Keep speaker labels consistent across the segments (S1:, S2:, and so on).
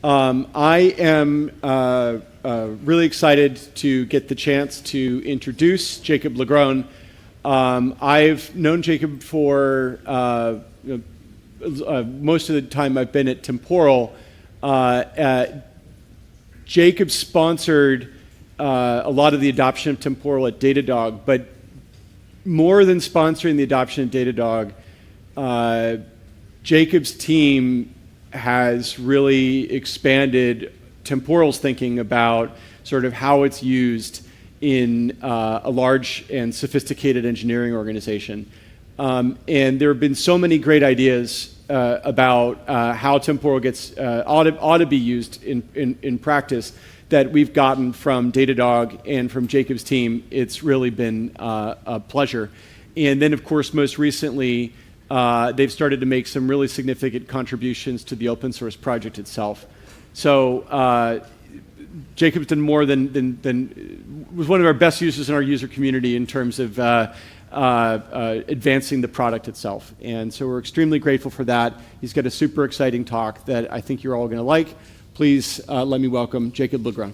S1: I am really excited to get the chance to introduce Jacob LeGrone. I've known Jacob for most of the time I've been at Temporal. Jacob sponsored a lot of the adoption of Temporal at Datadog, but more than sponsoring the adoption of Datadog, Jacob's team has really expanded Temporal's thinking about sort of how it's used in a large and sophisticated engineering organization. And there have been so many great ideas about how Temporal ought to be used in practice that we've gotten from Datadog and from Jacob's team. It's really been a pleasure. And then, of course, most recently, they've started to make some really significant contributions to the open source project itself. So Jacob's done more than was one of our best users in our user community in terms of advancing the product itself. And so we're extremely grateful for that. He's got a super exciting talk that I think you're all going to like. Please let me welcome Jacob LeGrone.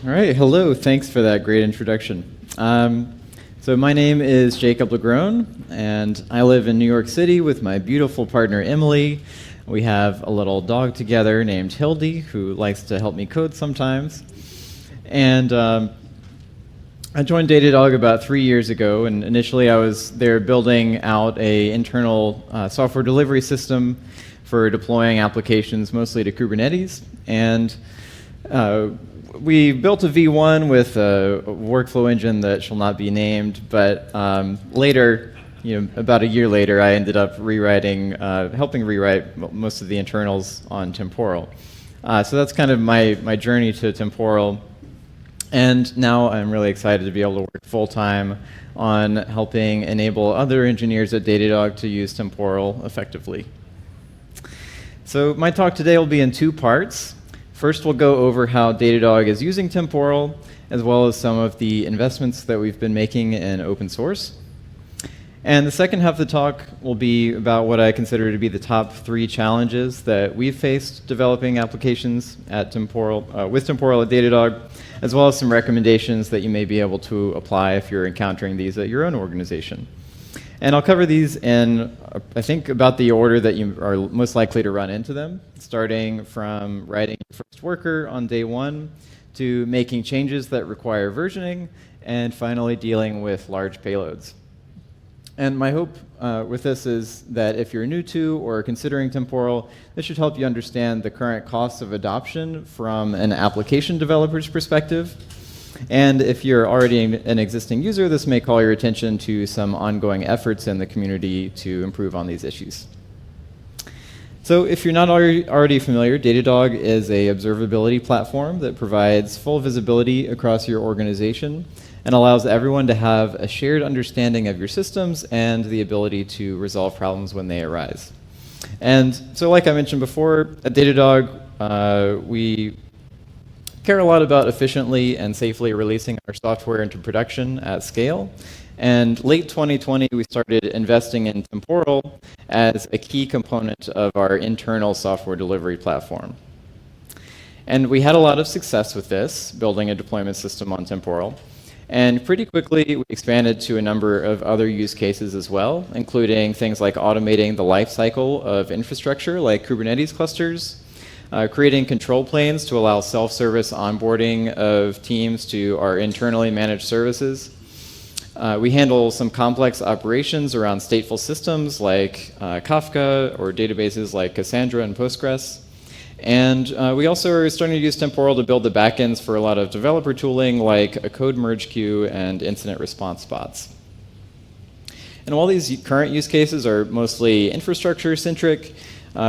S2: All right, hello, thanks for that great introduction. So my name is Jacob LeGrone, and I live in New York City with my beautiful partner, Emily. We have a little dog together named Hildy, who likes to help me code sometimes. And I joined Datadog about 3 years ago, and initially I was there building out an internal software delivery system for deploying applications mostly to Kubernetes. And we built a V1 with a workflow engine that shall not be named, but later, about a year later, I ended up helping rewrite most of the internals on Temporal. So that's kind of my journey to Temporal. And now I'm really excited to be able to work full-time on helping enable other engineers at Datadog to use Temporal effectively. So my talk today will be in two parts. First, we'll go over how Datadog is using Temporal, as well as some of the investments that we've been making in open source. And the second half of the talk will be about what I consider to be the top 3 challenges that we've faced developing applications at Temporal, with Temporal at Datadog, as well as some recommendations that you may be able to apply if you're encountering these at your own organization. And I'll cover these in, I think, about the order that you are most likely to run into them, starting from writing your first worker on day 1 to making changes that require versioning, and finally dealing with large payloads. And my hope with this is that if you're new to or considering Temporal, this should help you understand the current costs of adoption from an application developer's perspective. And if you're already an existing user, this may call your attention to some ongoing efforts in the community to improve on these issues. So if you're not already familiar, Datadog is an observability platform that provides full visibility across your organization and allows everyone to have a shared understanding of your systems and the ability to resolve problems when they arise. And so like I mentioned before, at Datadog, we care a lot about efficiently and safely releasing our software into production at scale. And late 2020, we started investing in Temporal as a key component of our internal software delivery platform. And we had a lot of success with this, building a deployment system on Temporal. And pretty quickly, we expanded to a number of other use cases as well, including things like automating the life cycle of infrastructure like Kubernetes clusters, creating control planes to allow self-service onboarding of teams to our internally managed services. We handle some complex operations around stateful systems like Kafka or databases like Cassandra and Postgres. And we also are starting to use Temporal to build the backends for a lot of developer tooling like a code merge queue and incident response bots. And while these current use cases are mostly infrastructure-centric,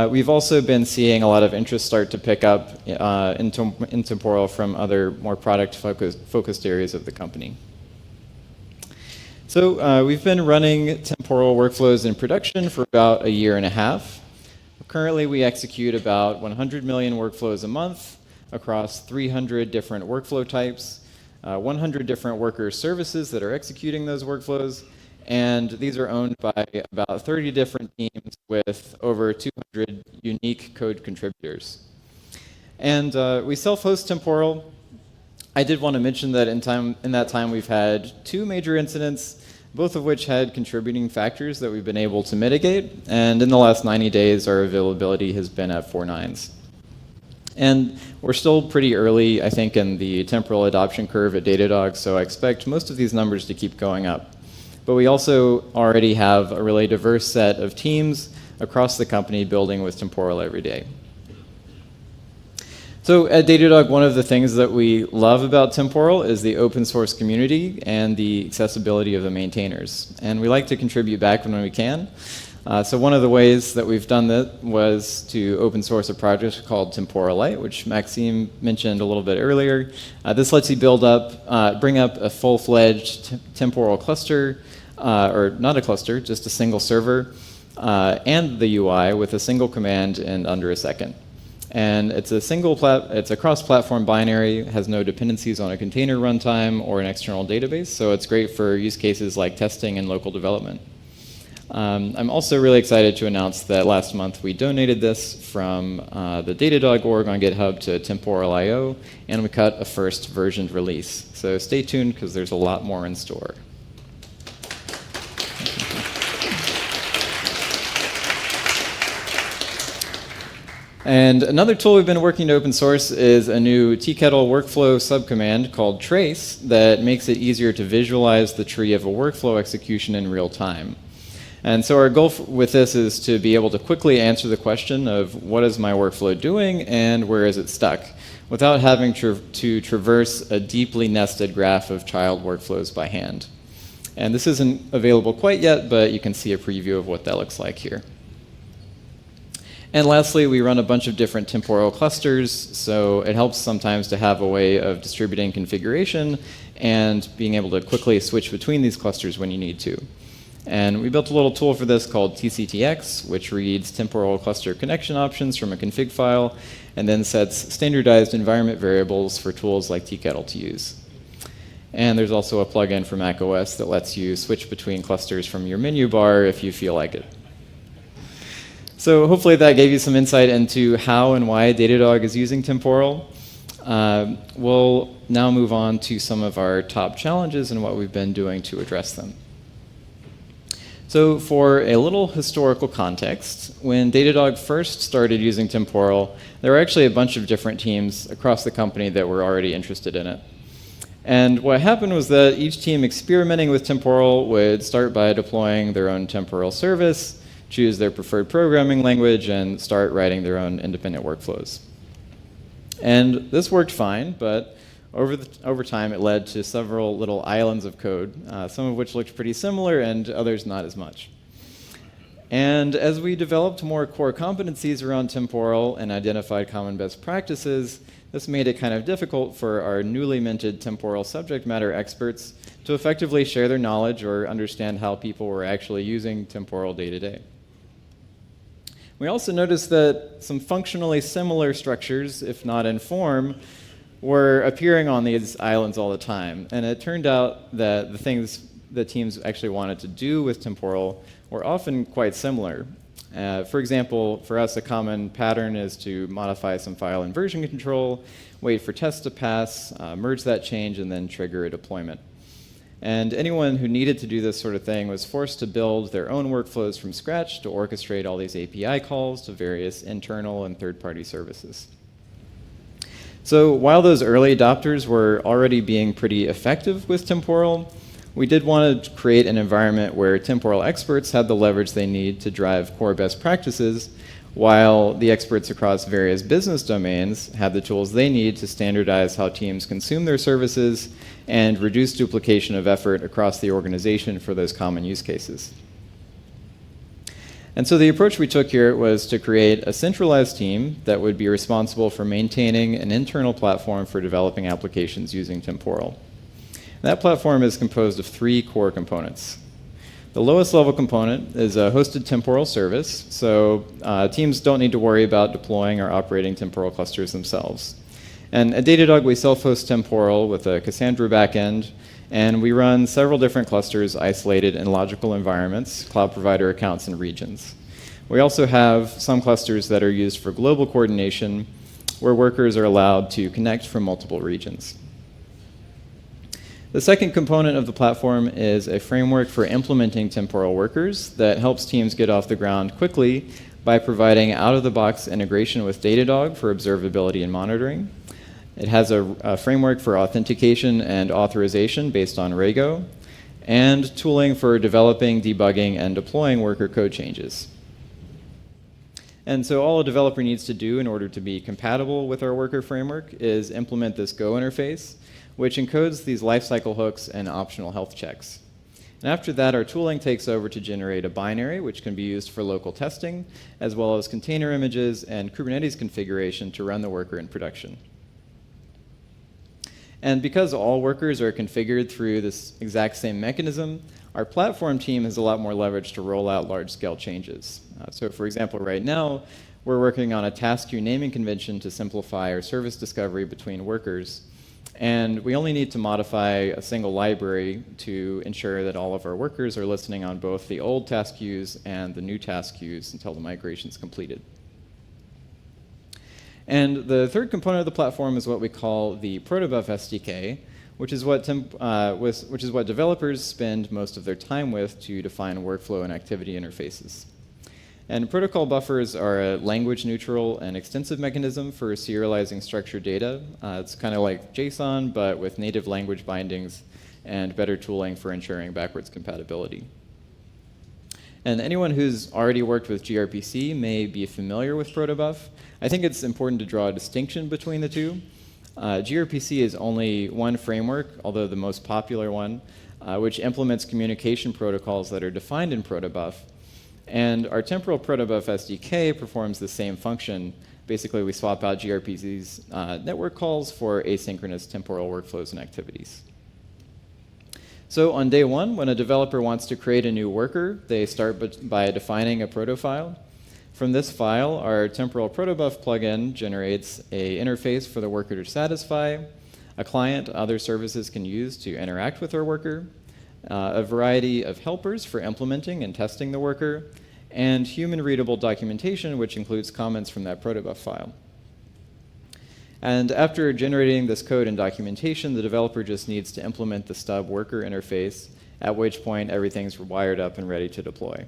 S2: we've also been seeing a lot of interest start to pick up in Temporal from other more product-focused areas of the company. So we've been running Temporal workflows in production for about 1.5 years. Currently, we execute about 100 million workflows a month across 300 different workflow types, 100 different worker services that are executing those workflows, And these are owned by about 30 different teams with over 200 unique code contributors. And we self-host Temporal. I did want to mention that in that time we've had 2 major incidents, both of which had contributing factors that we've been able to mitigate. And in the last 90 days, our availability has been at 4 nines. And we're still pretty early, I think, in the temporal adoption curve at Datadog, so I expect most of these numbers to keep going up. But we also already have a really diverse set of teams across the company building with Temporal every day. So at Datadog, one of the things that we love about Temporal is the open source community and the accessibility of the maintainers. And we like to contribute back when we can. So one of the ways that we've done that was to open source a project called Temporal Lite, which Maxime mentioned a little bit earlier. This lets you bring up a full-fledged temporal cluster, or not a cluster, just a single server, and the UI with a single command in under a second. And it's a cross-platform binary, has no dependencies on a container runtime or an external database, so it's great for use cases like testing and local development. I'm also really excited to announce that last month we donated this from the Datadog org on GitHub to Temporal.io, and we cut a first versioned release. So stay tuned because there's a lot more in store. And another tool we've been working to open source is a new tkettle workflow subcommand called trace that makes it easier to visualize the tree of a workflow execution in real time. And so our goal with this is to be able to quickly answer the question of what is my workflow doing and where is it stuck, without having to traverse a deeply nested graph of child workflows by hand. And this isn't available quite yet, but you can see a preview of what that looks like here. And lastly, we run a bunch of different temporal clusters, so it helps sometimes to have a way of distributing configuration and being able to quickly switch between these clusters when you need to. And we built a little tool for this called TCTX, which reads temporal cluster connection options from a config file and then sets standardized environment variables for tools like tkettle to use. And there's also a plugin for macOS that lets you switch between clusters from your menu bar if you feel like it. So hopefully that gave you some insight into how and why Datadog is using Temporal. We'll now move on to some of our top challenges and what we've been doing to address them. So for a little historical context, when Datadog first started using Temporal, there were actually a bunch of different teams across the company that were already interested in it. And what happened was that each team experimenting with Temporal would start by deploying their own temporal service, choose their preferred programming language, and start writing their own independent workflows. And this worked fine, but over time it led to several little islands of code, some of which looked pretty similar and others not as much. And as we developed more core competencies around Temporal and identified common best practices, this made it kind of difficult for our newly minted temporal subject matter experts to effectively share their knowledge or understand how people were actually using Temporal day to day. We also noticed that some functionally similar structures, if not in form, were appearing on these islands all the time. And it turned out that the things that teams actually wanted to do with Temporal were often quite similar. For example, for us, a common pattern is to modify some file and version control, wait for tests to pass, merge that change, and then trigger a deployment. And anyone who needed to do this sort of thing was forced to build their own workflows from scratch to orchestrate all these API calls to various internal and third-party services. So while those early adopters were already being pretty effective with Temporal, we did want to create an environment where Temporal experts had the leverage they need to drive core best practices, while the experts across various business domains had the tools they need to standardize how teams consume their services and reduce duplication of effort across the organization for those common use cases. And so the approach we took here was to create a centralized team that would be responsible for maintaining an internal platform for developing applications using Temporal. That platform is composed of 3 core components. The lowest level component is a hosted temporal service, so teams don't need to worry about deploying or operating temporal clusters themselves. And at Datadog, we self-host Temporal with a Cassandra backend, And we run several different clusters isolated in logical environments, cloud provider accounts, and regions. We also have some clusters that are used for global coordination, where workers are allowed to connect from multiple regions. The second component of the platform is a framework for implementing temporal workers that helps teams get off the ground quickly by providing out-of-the-box integration with Datadog for observability and monitoring. It has a framework for authentication and authorization based on Rego, and tooling for developing, debugging, and deploying worker code changes. And so all a developer needs to do in order to be compatible with our worker framework is implement this Go interface, which encodes these lifecycle hooks and optional health checks. And after that, our tooling takes over to generate a binary, which can be used for local testing, as well as container images and Kubernetes configuration to run the worker in production. And because all workers are configured through this exact same mechanism, our platform team has a lot more leverage to roll out large-scale changes. So for example, right now, we're working on a task queue naming convention to simplify our service discovery between workers. And we only need to modify a single library to ensure that all of our workers are listening on both the old task queues and the new task queues until the migration is completed. And the third component of the platform is what we call the Protobuf SDK, which is what developers spend most of their time with to define workflow and activity interfaces. And protocol buffers are a language-neutral and extensive mechanism for serializing structured data. It's kind of like JSON, but with native language bindings and better tooling for ensuring backwards compatibility. And anyone who's already worked with gRPC may be familiar with Protobuf. I think it's important to draw a distinction between the two. gRPC is only one framework, although the most popular one, which implements communication protocols that are defined in Protobuf. And our Temporal Protobuf SDK performs the same function. Basically, we swap out gRPC's network calls for asynchronous temporal workflows and activities. So on day one, when a developer wants to create a new worker, they start by defining a proto file. From this file, our Temporal Protobuf plugin generates an interface for the worker to satisfy, a client other services can use to interact with our worker, a variety of helpers for implementing and testing the worker, and human-readable documentation, which includes comments from that Protobuf file. And after generating this code and documentation, the developer just needs to implement the stub worker interface, at which point everything's wired up and ready to deploy.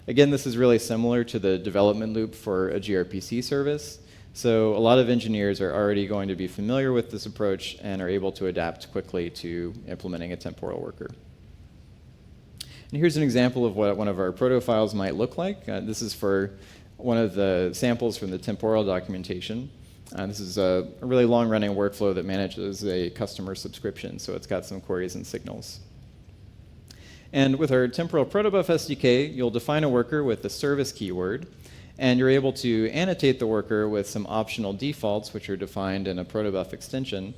S2: Again, this is really similar to the development loop for a gRPC service. So a lot of engineers are already going to be familiar with this approach and are able to adapt quickly to implementing a temporal worker. And here's an example of what one of our proto files might look like. This is for one of the samples from the temporal documentation. This is a really long-running workflow that manages a customer subscription, so it's got some queries and signals. And with our Temporal Protobuf SDK, you'll define a worker with the service keyword, and you're able to annotate the worker with some optional defaults, which are defined in a Protobuf extension.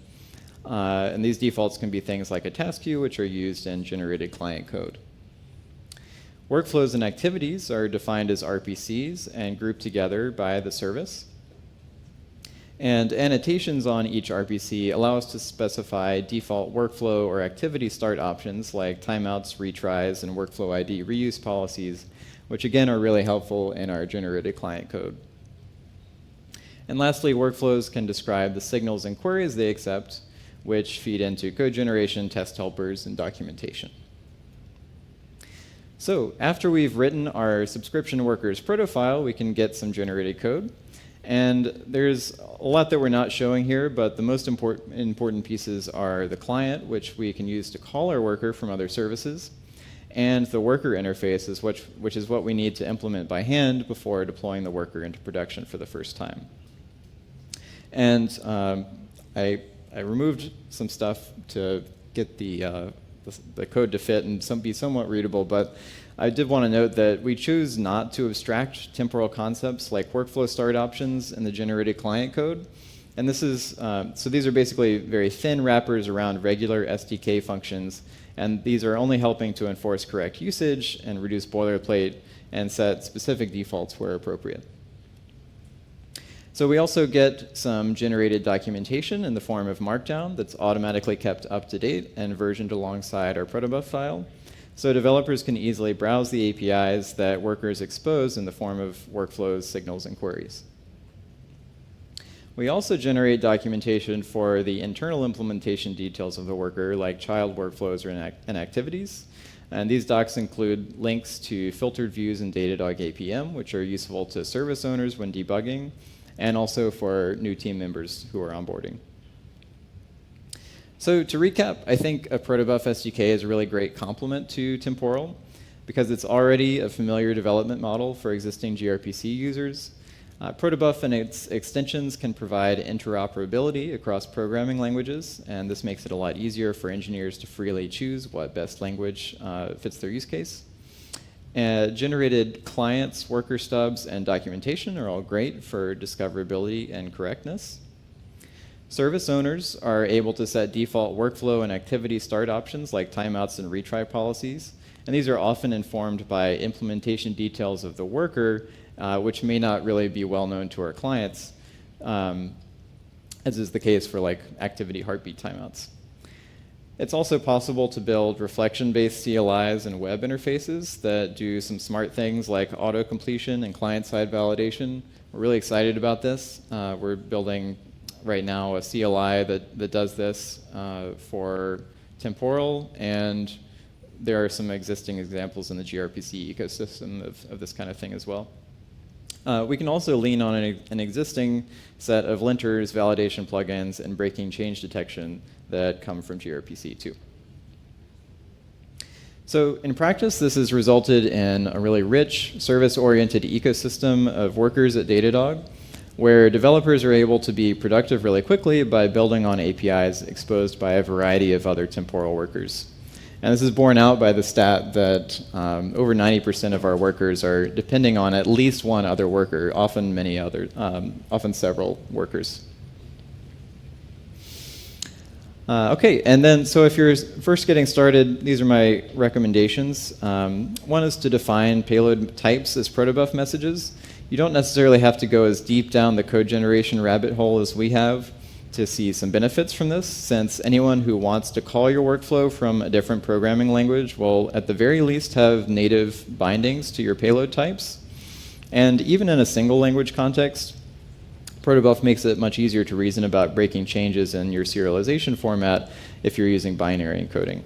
S2: And these defaults can be things like a task queue, which are used in generated client code. Workflows and activities are defined as RPCs and grouped together by the service. And annotations on each RPC allow us to specify default workflow or activity start options like timeouts, retries, and workflow ID reuse policies, which again are really helpful in our generated client code. And lastly, workflows can describe the signals and queries they accept, which feed into code generation, test helpers, and documentation. So after we've written our subscription workers proto file, we can get some generated code. And there's a lot that we're not showing here, but the most important pieces are the client, which we can use to call our worker from other services, and the worker interfaces, which is what we need to implement by hand before deploying the worker into production for the first time. And I removed some stuff to get the code to fit and be somewhat readable, but I did want to note that we choose not to abstract temporal concepts like workflow start options in the generated client code. And this is, so these are basically very thin wrappers around regular SDK functions, and these are only helping to enforce correct usage and reduce boilerplate and set specific defaults where appropriate. So we also get some generated documentation in the form of Markdown that's automatically kept up to date and versioned alongside our Protobuf file. So developers can easily browse the APIs that workers expose in the form of workflows, signals, and queries. We also generate documentation for the internal implementation details of the worker, like child workflows and activities. And these docs include links to filtered views in Datadog APM, which are useful to service owners when debugging, and also for new team members who are onboarding. So to recap, I think a Protobuf SDK is a really great complement to Temporal because it's already a familiar development model for existing gRPC users. Protobuf and its extensions can provide interoperability across programming languages, and this makes it a lot easier for engineers to freely choose what best language fits their use case. Generated clients, worker stubs, and documentation are all great for discoverability and correctness. Service owners are able to set default workflow and activity start options like timeouts and retry policies, and these are often informed by implementation details of the worker, which may not really be well known to our clients, as is the case for like activity heartbeat timeouts. It's also possible to build reflection-based CLIs and web interfaces that do some smart things like auto-completion and client-side validation. We're really excited about this. We're building right now a CLI that does this for Temporal, and there are some existing examples in the gRPC ecosystem of this kind of thing as well. We can also lean on an existing set of linters, validation plugins, and breaking change detection that come from gRPC too. So in practice, this has resulted in a really rich, service-oriented ecosystem of workers at Datadog, where developers are able to be productive really quickly by building on APIs exposed by a variety of other temporal workers. And this is borne out by the stat that over 90% of our workers are depending on at least one other worker, often many other, often several workers. Okay, and then so if you're first getting started, these are my recommendations. One is to define payload types as protobuf messages. You don't necessarily have to go as deep down the code generation rabbit hole as we have to see some benefits from this, since anyone who wants to call your workflow from a different programming language will at the very least have native bindings to your payload types. And even in a single language context, Protobuf makes it much easier to reason about breaking changes in your serialization format if you're using binary encoding.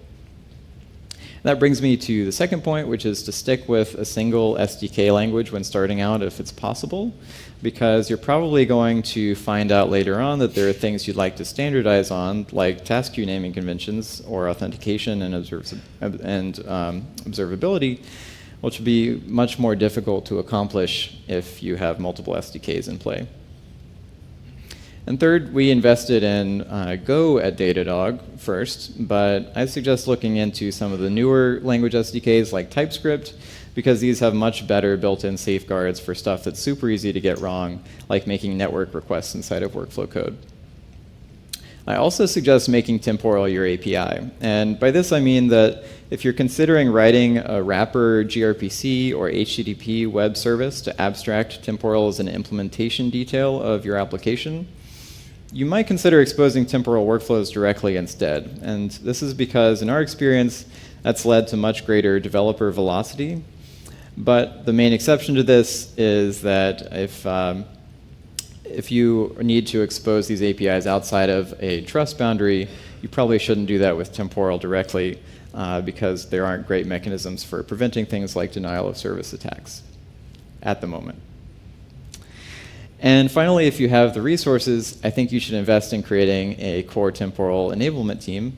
S2: That brings me to the second point, which is to stick with a single SDK language when starting out if it's possible, because you're probably going to find out later on that there are things you'd like to standardize on, like task queue naming conventions or authentication and observability, which will be much more difficult to accomplish if you have multiple SDKs in play. And third, we invested in Go at Datadog first, but I suggest looking into some of the newer language SDKs like TypeScript, because these have much better built-in safeguards for stuff that's super easy to get wrong, like making network requests inside of workflow code. I also suggest making Temporal your API. And by this I mean that if you're considering writing a wrapper gRPC or HTTP web service to abstract Temporal as an implementation detail of your application, you might consider exposing temporal workflows directly instead. And this is because, in our experience, that's led to much greater developer velocity. But the main exception to this is that if you need to expose these APIs outside of a trust boundary, you probably shouldn't do that with Temporal directly because there aren't great mechanisms for preventing things like denial of service attacks at the moment. And finally, if you have the resources, I think you should invest in creating a core temporal enablement team,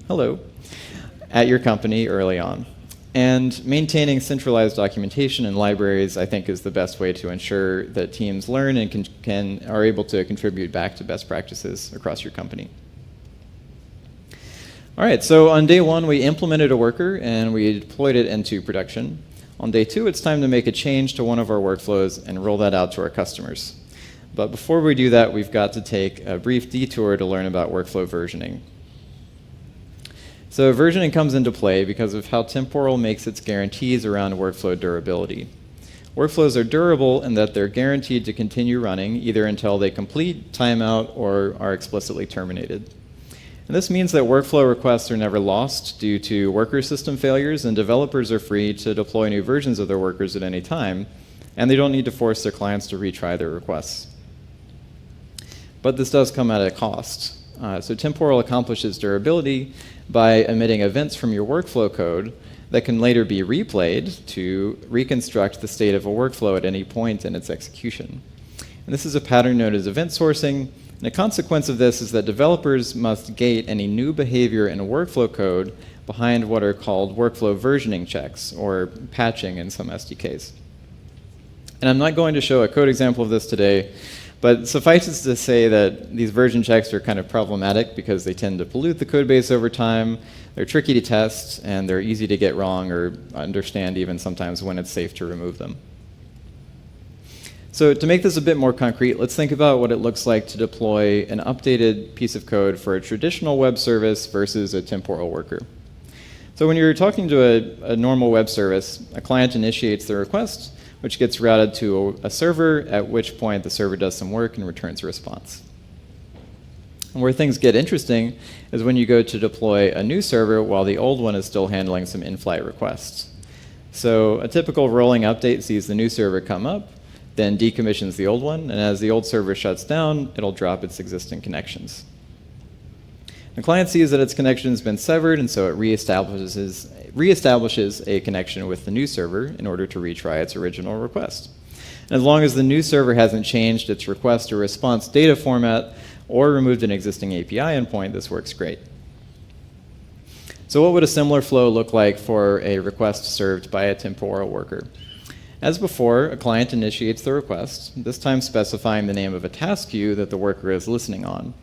S2: at your company early on. And maintaining centralized documentation and libraries, I think, is the best way to ensure that teams learn and are able to contribute back to best practices across your company. All right, so on day one, we implemented a worker and we deployed it into production. On day two, it's time to make a change to one of our workflows and roll that out to our customers. But before we do that, we've got to take a brief detour to learn about workflow versioning. So versioning comes into play because of how Temporal makes its guarantees around workflow durability. Workflows are durable in that they're guaranteed to continue running either until they complete, timeout, or are explicitly terminated. And this means that workflow requests are never lost due to worker system failures, and developers are free to deploy new versions of their workers at any time, and they don't need to force their clients to retry their requests. But this does come at a cost. So Temporal accomplishes durability by emitting events from your workflow code that can later be replayed to reconstruct the state of a workflow at any point in its execution. And this is a pattern known as event sourcing, and a consequence of this is that developers must gate any new behavior in a workflow code behind what are called workflow versioning checks, or patching in some SDKs. And I'm not going to show a code example of this today, but suffices to say that these version checks are kind of problematic because they tend to pollute the code base over time, they're tricky to test, and they're easy to get wrong or understand even sometimes when it's safe to remove them. So to make this a bit more concrete, let's think about what it looks like to deploy an updated piece of code for a traditional web service versus a temporal worker. So when you're talking to a normal web service, a client initiates the request, which gets routed to a server, at which point the server does some work and returns a response. And where things get interesting is when you go to deploy a new server while the old one is still handling some in-flight requests. So a typical rolling update sees the new server come up, then decommissions the old one, and as the old server shuts down, it'll drop its existing connections. The client sees that its connection has been severed, and so it reestablishes a connection with the new server in order to retry its original request. And as long as the new server hasn't changed its request or response data format or removed an existing API endpoint, this works great. So what would a similar flow look like for a request served by a temporal worker? As before, a client initiates the request, this time specifying the name of a task queue that the worker is listening on.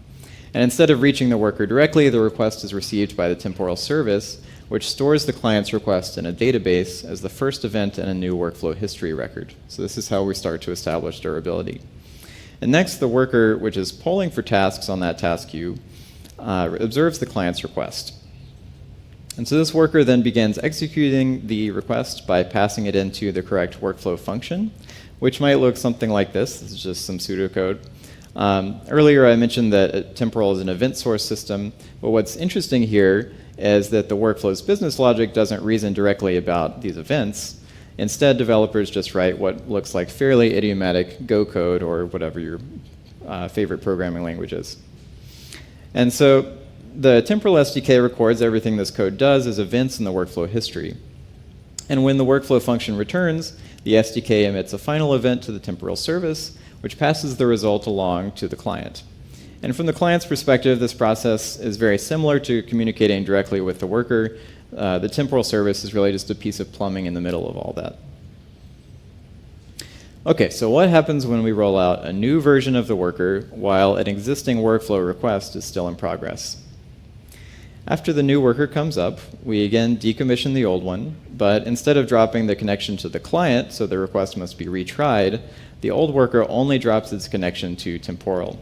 S2: And instead of reaching the worker directly, the request is received by the temporal service, which stores the client's request in a database as the first event in a new workflow history record. So this is how we start to establish durability. And next, the worker, which is polling for tasks on that task queue, observes the client's request. And so this worker then begins executing the request by passing it into the correct workflow function, which might look something like this. This is just some pseudocode. Earlier I mentioned that Temporal is an event source system, but what's interesting here is that the workflow's business logic doesn't reason directly about these events. Instead, developers just write what looks like fairly idiomatic Go code or whatever your favorite programming language is. And so the Temporal SDK records everything this code does as events in the workflow history. And when the workflow function returns, the SDK emits a final event to the temporal service, which passes the result along to the client. And from the client's perspective, this process is very similar to communicating directly with the worker. The temporal service is really just a piece of plumbing in the middle of all that. Okay, so what happens when we roll out a new version of the worker while an existing workflow request is still in progress? After the new worker comes up, we again decommission the old one, but instead of dropping the connection to the client, so the request must be retried, the old worker only drops its connection to temporal.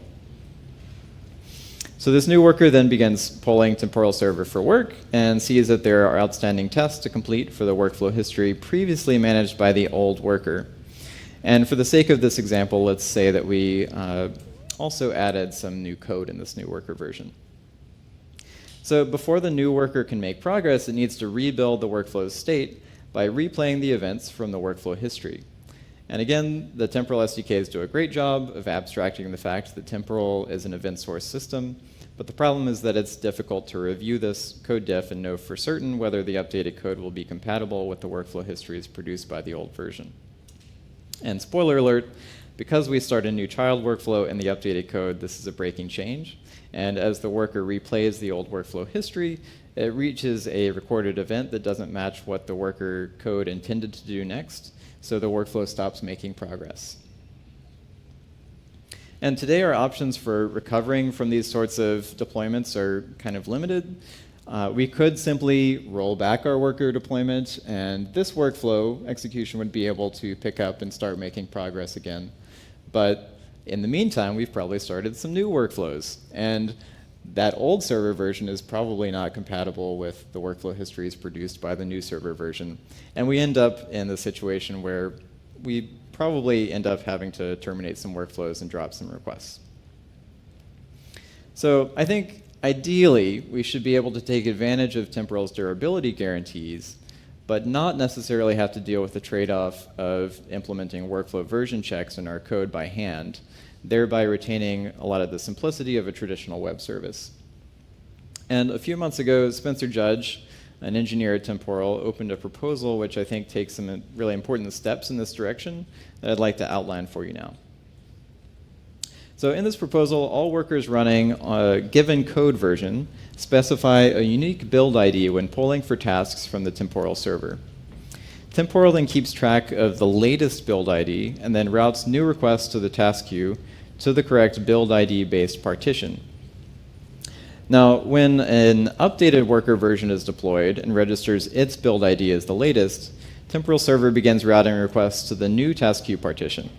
S2: So this new worker then begins polling temporal server for work and sees that there are outstanding tests to complete for the workflow history previously managed by the old worker. And for the sake of this example, let's say that we also added some new code in this new worker version. So before the new worker can make progress, it needs to rebuild the workflow's state by replaying the events from the workflow history. And again, the Temporal SDKs do a great job of abstracting the fact that Temporal is an event source system, but the problem is that it's difficult to review this code diff and know for certain whether the updated code will be compatible with the workflow histories produced by the old version. And spoiler alert, because we start a new child workflow in the updated code, this is a breaking change. And as the worker replays the old workflow history, it reaches a recorded event that doesn't match what the worker code intended to do next, so the workflow stops making progress. And today our options for recovering from these sorts of deployments are kind of limited. We could simply roll back our worker deployment, and this workflow execution would be able to pick up and start making progress again. But in the meantime, we've probably started some new workflows, and that old server version is probably not compatible with the workflow histories produced by the new server version. And we end up in the situation where we probably end up having to terminate some workflows and drop some requests. So I think ideally we should be able to take advantage of Temporal's durability guarantees, but not necessarily have to deal with the trade-off of implementing workflow version checks in our code by hand, thereby retaining a lot of the simplicity of a traditional web service. And a few months ago, Spencer Judge, an engineer at Temporal, opened a proposal which I think takes some really important steps in this direction that I'd like to outline for you now. So in this proposal, all workers running a given code version specify a unique build ID when polling for tasks from the Temporal server. Temporal then keeps track of the latest build ID and then routes new requests to the task queue to the correct build ID-based partition. Now, when an updated worker version is deployed and registers its build ID as the latest, Temporal server begins routing requests to the new task queue partition.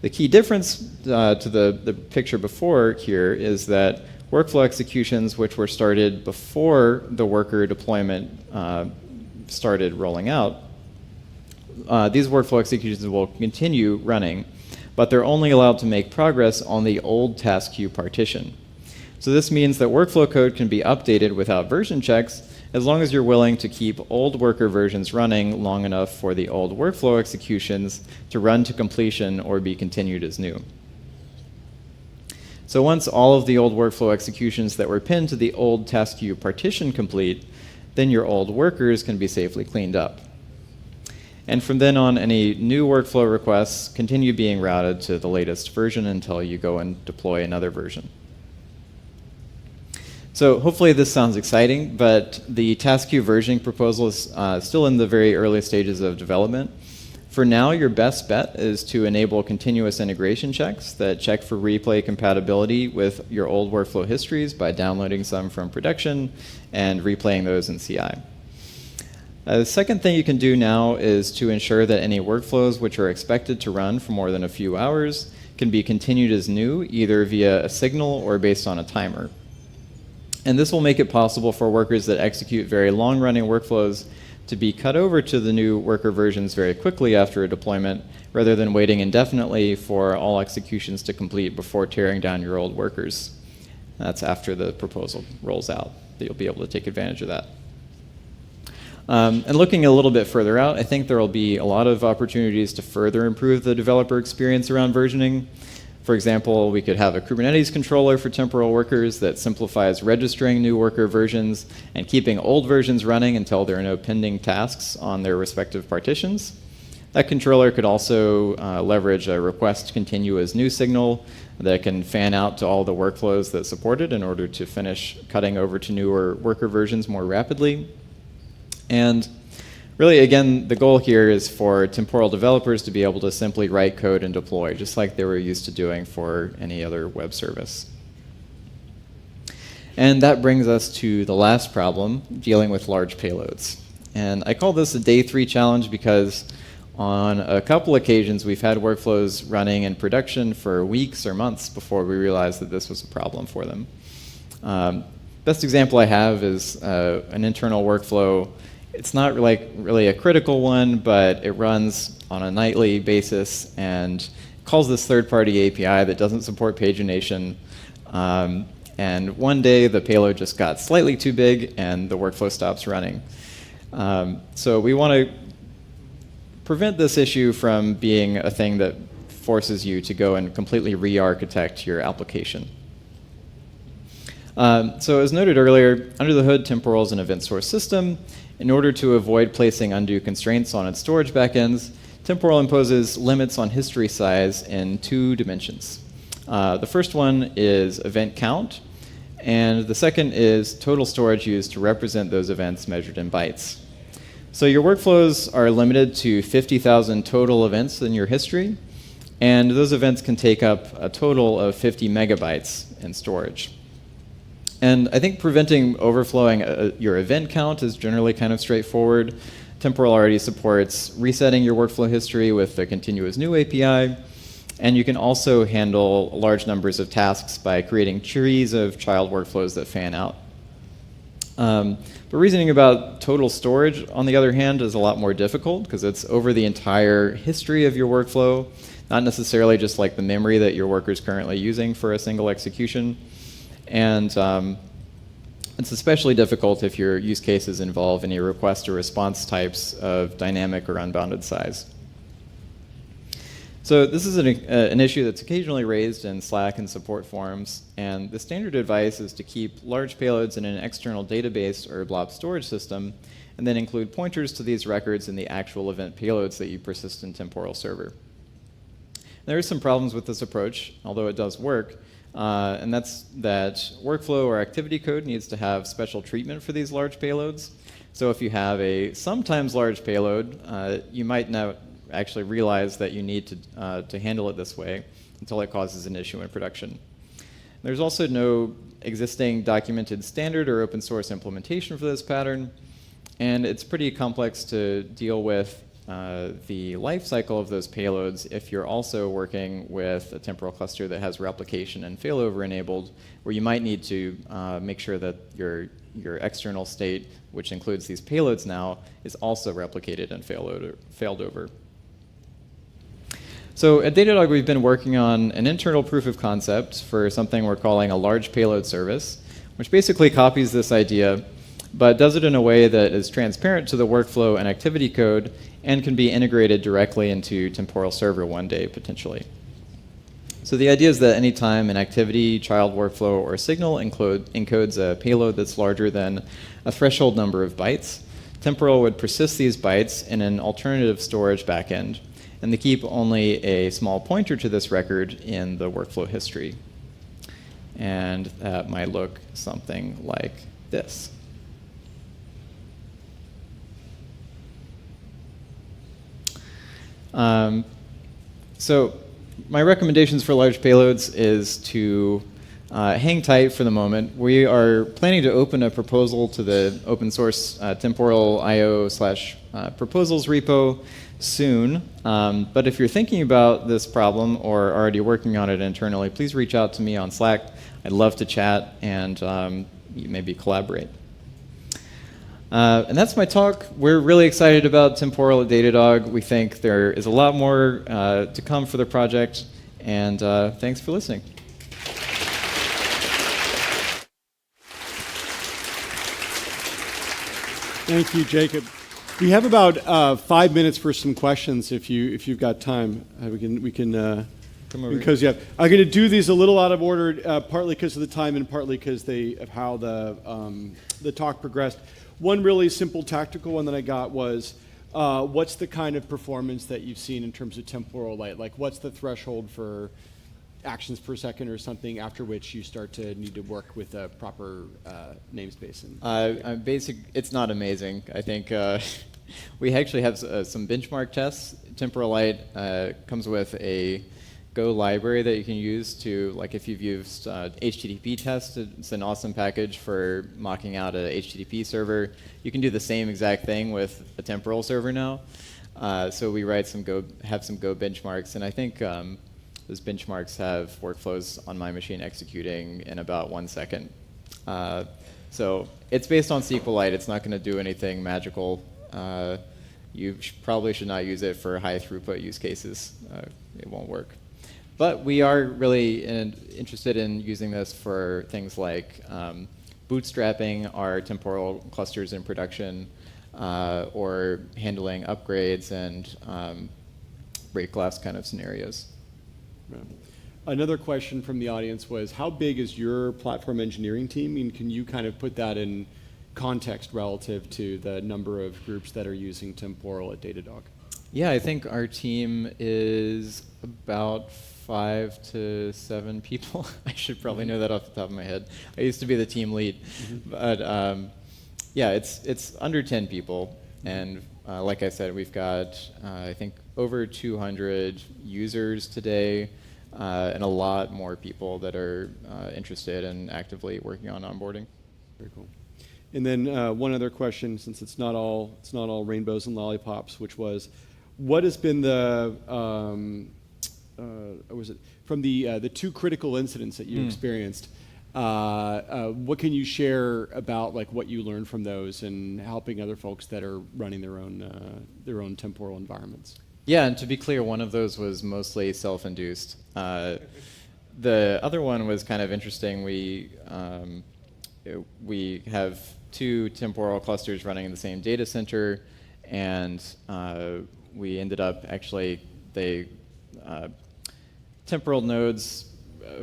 S2: The key difference to the picture before here is that workflow executions which were started before the worker deployment started rolling out, these workflow executions will continue running, but they're only allowed to make progress on the old task queue partition. So this means that workflow code can be updated without version checks as long as you're willing to keep old worker versions running long enough for the old workflow executions to run to completion or be continued as new. So once all of the old workflow executions that were pinned to the old task queue partition complete, then your old workers can be safely cleaned up. And from then on, any new workflow requests continue being routed to the latest version until you go and deploy another version. So hopefully this sounds exciting, but the task queue versioning proposal is still in the very early stages of development. For now, your best bet is to enable continuous integration checks that check for replay compatibility with your old workflow histories by downloading some from production and replaying those in CI. The second thing you can do now is to ensure that any workflows which are expected to run for more than a few hours can be continued as new, either via a signal or based on a timer. And this will make it possible for workers that execute very long-running workflows to be cut over to the new worker versions very quickly after a deployment, rather than waiting indefinitely for all executions to complete before tearing down your old workers. That's after the proposal rolls out, that you'll be able to take advantage of that. And looking a little bit further out, I think there will be a lot of opportunities to further improve the developer experience around versioning. For example, we could have a Kubernetes controller for temporal workers that simplifies registering new worker versions and keeping old versions running until there are no pending tasks on their respective partitions. That controller could also leverage a request continue as new signal that can fan out to all the workflows that support it in order to finish cutting over to newer worker versions more rapidly. And really, again, the goal here is for temporal developers to be able to simply write code and deploy, just like they were used to doing for any other web service. And that brings us to the last problem, dealing with large payloads. And I call this a day 3 challenge because on a couple occasions we've had workflows running in production for weeks or months before we realized that this was a problem for them. Best example I have is an internal workflow. It's not really a critical one, but it runs on a nightly basis and calls this third-party API that doesn't support pagination. And one day, the payload just got slightly too big, and the workflow stops running. So we want to prevent this issue from being a thing that forces you to go and completely re-architect your application. So as noted earlier, under the hood, Temporal is an event source system. In order to avoid placing undue constraints on its storage backends, Temporal imposes limits on history size in 2 dimensions. The first one is event count, and the second is total storage used to represent those events measured in bytes. So your workflows are limited to 50,000 total events in your history, and those events can take up a total of 50 megabytes in storage. And I think preventing overflowing your event count is generally kind of straightforward. Temporal already supports resetting your workflow history with the continuous new API, and you can also handle large numbers of tasks by creating trees of child workflows that fan out. But reasoning about total storage, on the other hand, is a lot more difficult because it's over the entire history of your workflow, not necessarily just like the memory that your worker's currently using for a single execution. And it's especially difficult if your use cases involve any request or response types of dynamic or unbounded size. So this is an issue that's occasionally raised in Slack and support forums, and the standard advice is to keep large payloads in an external database or blob storage system, and then include pointers to these records in the actual event payloads that you persist in Temporal server. There are some problems with this approach, although it does work, and that's that workflow or activity code needs to have special treatment for these large payloads. So if you have a sometimes large payload, you might not actually realize that you need to handle it this way until it causes an issue in production. There's also no existing documented standard or open source implementation for this pattern, and it's pretty complex to deal with the life cycle of those payloads if you're also working with a temporal cluster that has replication and failover enabled, where you might need to make sure that your external state, which includes these payloads now, is also replicated and failed over. So at Datadog, we've been working on an internal proof of concept for something we're calling a large payload service, which basically copies this idea, but does it in a way that is transparent to the workflow and activity code and can be integrated directly into Temporal Server one day, potentially. So the idea is that anytime an activity, child workflow, or signal encodes a payload that's larger than a threshold number of bytes, Temporal would persist these bytes in an alternative storage backend, and they keep only a small pointer to this record in the workflow history. And that might look something like this. So my recommendations for large payloads is to hang tight for the moment. We are planning to open a proposal to the open source Temporal IO/proposals repo soon. But if you're thinking about this problem or already working on it internally, please reach out to me on Slack. I'd love to chat and maybe collaborate. And that's my talk. We're really excited about Temporal at Datadog. We think there is a lot more to come for the project, and thanks for listening.
S1: Thank you, Jacob. We have about 5 minutes for some questions. If you've got time, we can
S2: Come over
S1: because
S2: here.
S1: yeah, I'm going to do these a little out of order, partly because of the time and partly because of how the talk progressed. One really simple tactical one that I got was, what's the kind of performance that you've seen in terms of temporal light? Like, what's the threshold for actions per second or something after which you start to need to work with a proper namespace?
S2: It's not amazing. I think we actually have some benchmark tests. Temporal light comes with a Go library that you can use to, like if you've used HTTP test, it's an awesome package for mocking out a HTTP server. You can do the same exact thing with a temporal server now. So we have some Go benchmarks, and I think those benchmarks have workflows on my machine executing in about 1 second. So it's based on SQLite. It's not going to do anything magical. You probably should not use it for high throughput use cases. It won't work. But we are really interested in using this for things like bootstrapping our temporal clusters in production, or handling upgrades and break glass kind of scenarios.
S1: Right. Another question from the audience was, how big is your platform engineering team? I mean, can you kind of put that in context relative to the number of groups that are using Temporal at Datadog?
S2: Yeah, I think our team is about 5 to 7 people. I should probably know that off the top of my head. I used to be the team lead. But yeah, it's under 10 people. And like I said, we've got, I think, over 200 users today, and a lot more people that are interested and actively working on onboarding.
S1: Very cool. And then one other question, since it's not all rainbows and lollipops, which was, what has been the was it from the 2 critical incidents that you experienced? What can you share about like what you learned from those and helping other folks that are running their own temporal environments?
S2: Yeah, and to be clear, one of those was mostly self-induced. The other one was kind of interesting. We have two temporal clusters running in the same data center, and we ended up actually temporal nodes,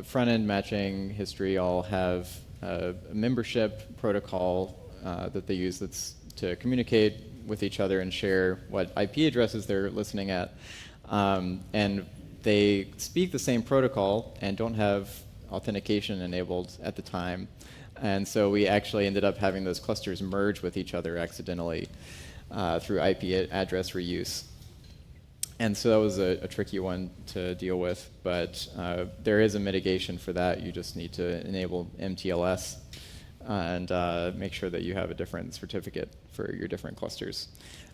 S2: front-end matching history all have a membership protocol that they use that's to communicate with each other and share what IP addresses they're listening at. And they speak the same protocol and don't have authentication enabled at the time. And so we actually ended up having those clusters merge with each other accidentally through IP address reuse. And so that was a tricky one to deal with, but there is a mitigation for that. You just need to enable MTLS and make sure that you have a different certificate for your different clusters.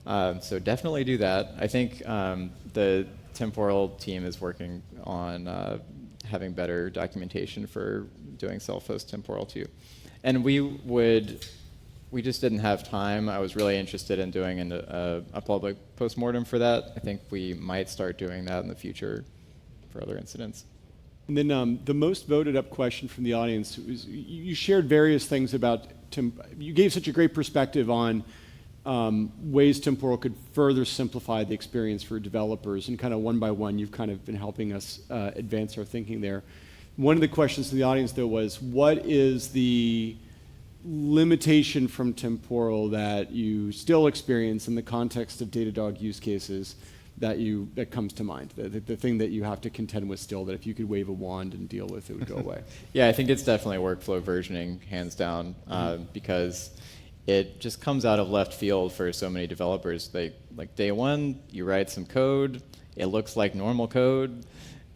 S2: So definitely do that. I think the Temporal team is working on having better documentation for doing self-host temporal too. And we just didn't have time. I was really interested in doing a public postmortem for that. I think we might start doing that in the future for other incidents.
S1: And then the most voted up question from the audience was, you shared various things about, you gave such a great perspective on ways temporal could further simplify the experience for developers, and kind of one by one you've kind of been helping us advance our thinking there. One of the questions in the audience though was, what is the limitation from temporal that you still experience in the context of Datadog use cases that comes to mind, the thing that you have to contend with still, that if you could wave a wand and deal with, it would go away?
S2: Yeah, I think it's definitely workflow versioning, hands down, because it just comes out of left field for so many developers. Like day one, you write some code, it looks like normal code,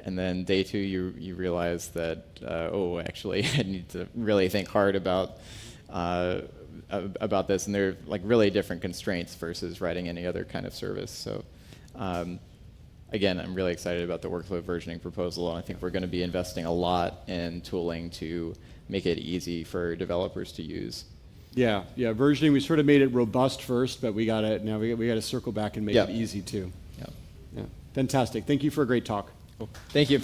S2: and then day two, you realize that, oh, actually, I need to really think hard about this, and they're like really different constraints versus writing any other kind of service. So again, I'm really excited about the workflow versioning proposal, and I think we're going to be investing a lot in tooling to make it easy for developers to use.
S1: Yeah, versioning, we sort of made it robust first, but we got to circle back and make it easy too.
S2: Yeah.
S1: Fantastic. Thank you for a great talk.
S2: Cool. Thank you.